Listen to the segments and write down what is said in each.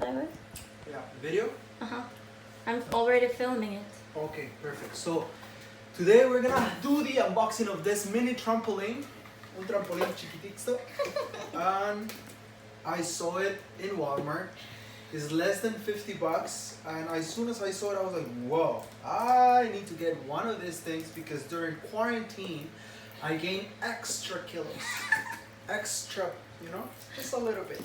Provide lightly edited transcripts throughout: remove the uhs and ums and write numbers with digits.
Live? Yeah, video? Uh-huh. I'm already filming it. Okay, perfect. So today we're gonna do the unboxing of this mini trampoline. Un trampoline chiquitito. And I saw it in Walmart. It's less than 50 bucks. And as soon as I saw it, I was like, whoa, I need to get one of these things because during quarantine, I gained extra kilos. Extra, you know, just a little bit.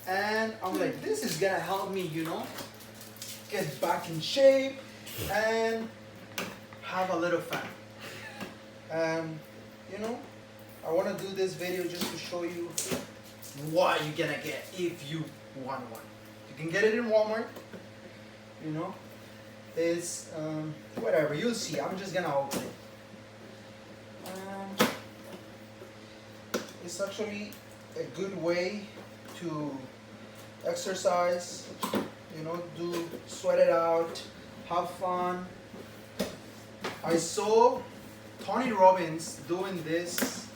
And I'm like, this is gonna help me, you know, get back in shape and have a little fun. You know, I want to do this video just to show you what you're gonna get if you want one. You can get it in Walmart, you know. It's whatever, you'll see. I'm just gonna open it. It's actually a good way to exercise, you know, sweat it out, have fun. I saw Tony Robbins doing this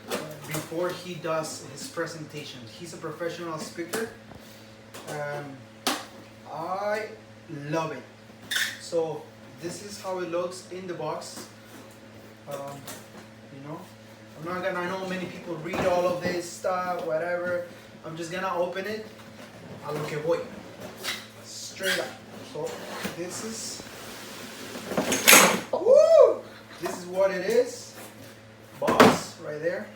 before he does his presentations. He's a professional speaker and I love it. So this is how it looks in the box. You know, I know many people read all of this stuff, whatever. I'm just gonna open it a lo que voy, straight up. So this is, woo! This is what it is. Box right there,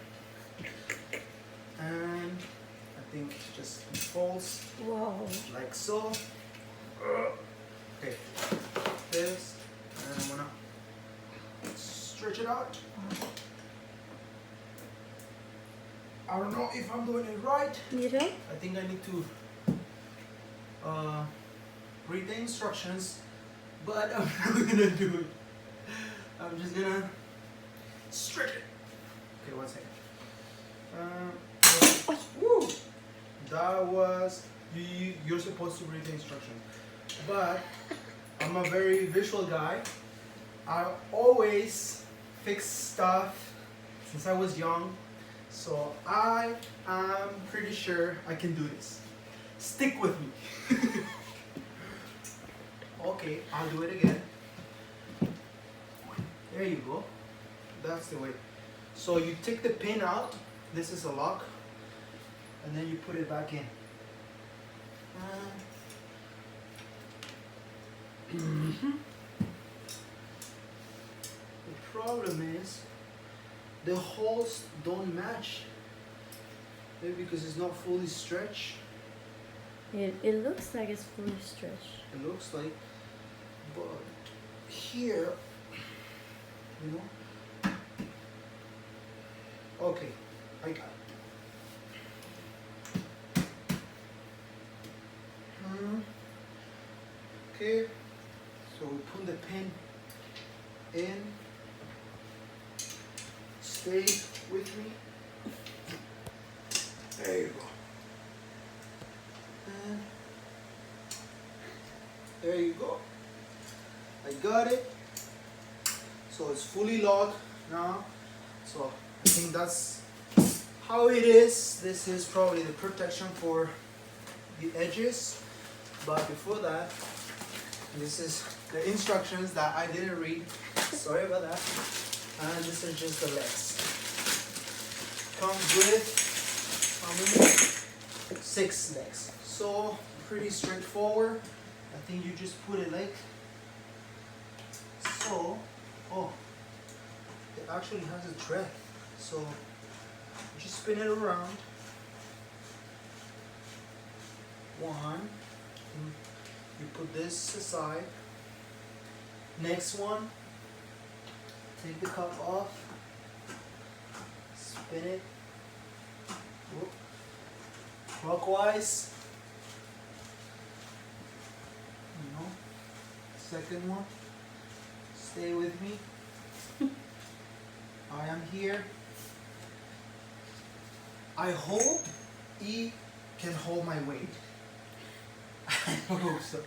and I think it just folds. Whoa. Like so. Okay, this, and I'm gonna stretch it out. I don't know if I'm doing it right. You do? I think I need to read the instructions, but I'm not gonna do it. I'm just gonna stretch it. Okay, 1 second. Woo! That was, you're supposed to read the instructions, but I'm a very visual guy. I always fix stuff since I was young. So I am pretty sure I can do this. Stick with me. Okay, I'll do it again. There you go. That's the way. So you take the pin out. This is a lock. And then you put it back in. The problem is the holes don't match. Maybe because it's not fully stretched. It looks like it's fully stretched. It looks like, but here, you know. Okay, I got it. Okay, so we put the pin in. Stay with me. There you go. And there you go. I got it. So it's fully locked now. So I think that's how it is. This is probably the protection for the edges. But before that, this is the instructions that I didn't read. Sorry about that. And this is just the legs. Comes with how many? 6 legs. So pretty straightforward. I think you just put it like so. Oh, it actually has a thread. So you just spin it around. 1. You put this aside. Next one. Take the cup off, spin it, whoop, clockwise, you know, second one, stay with me, I am here. I hope he can hold my weight. I hope so.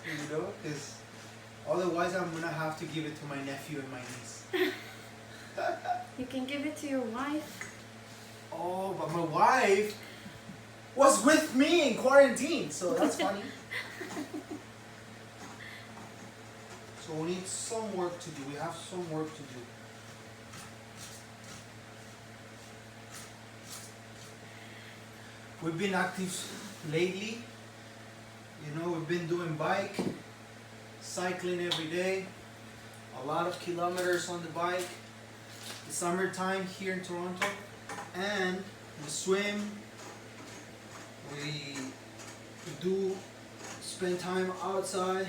You know, because otherwise, I'm gonna have to give it to my nephew and my niece. You can give it to your wife. Oh, but my wife, was with me in quarantine, so that's funny. So we need some work to do. We have some work to do. We've been active lately. You know, we've been doing bike, cycling every day, a lot of kilometers on the bike. The summertime here in Toronto, and we swim. We do spend time outside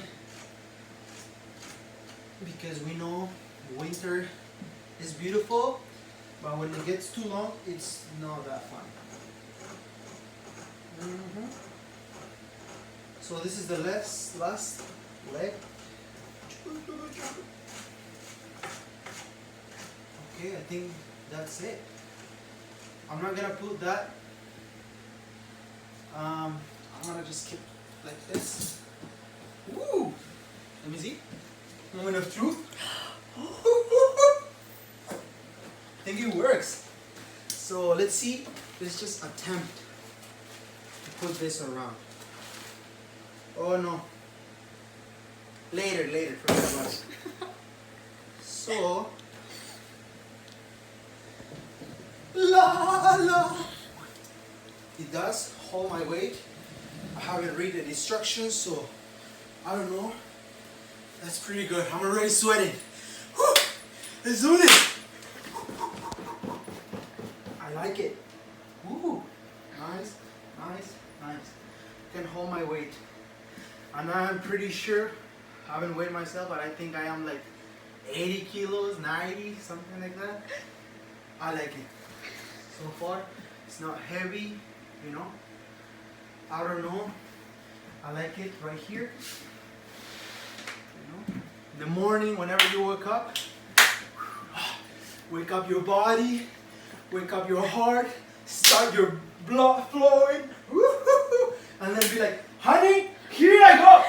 because we know winter is beautiful, but when it gets too long, it's not that fun. So this is the last leg. Okay, I think that's it. I'm not gonna put that. I'm gonna just keep like this. Woo! Let me see. Moment of truth. I think it works. So let's see. Let's just attempt to put this around. Oh no. Later, forget about it. So la. It does hold my weight. I haven't read the instructions, so I don't know. That's pretty good. I'm already sweating. Whew. Let's do this. I like it. Woo. Nice. Can hold my weight. And I'm pretty sure, I haven't weighed myself, but I think I am like 80 kilos, 90, something like that. I like it. So far, it's not heavy, you know. I don't know. I like it right here. You know, in the morning, whenever you wake up your body, wake up your heart, start your blood flowing, and then be like, honey, here I go.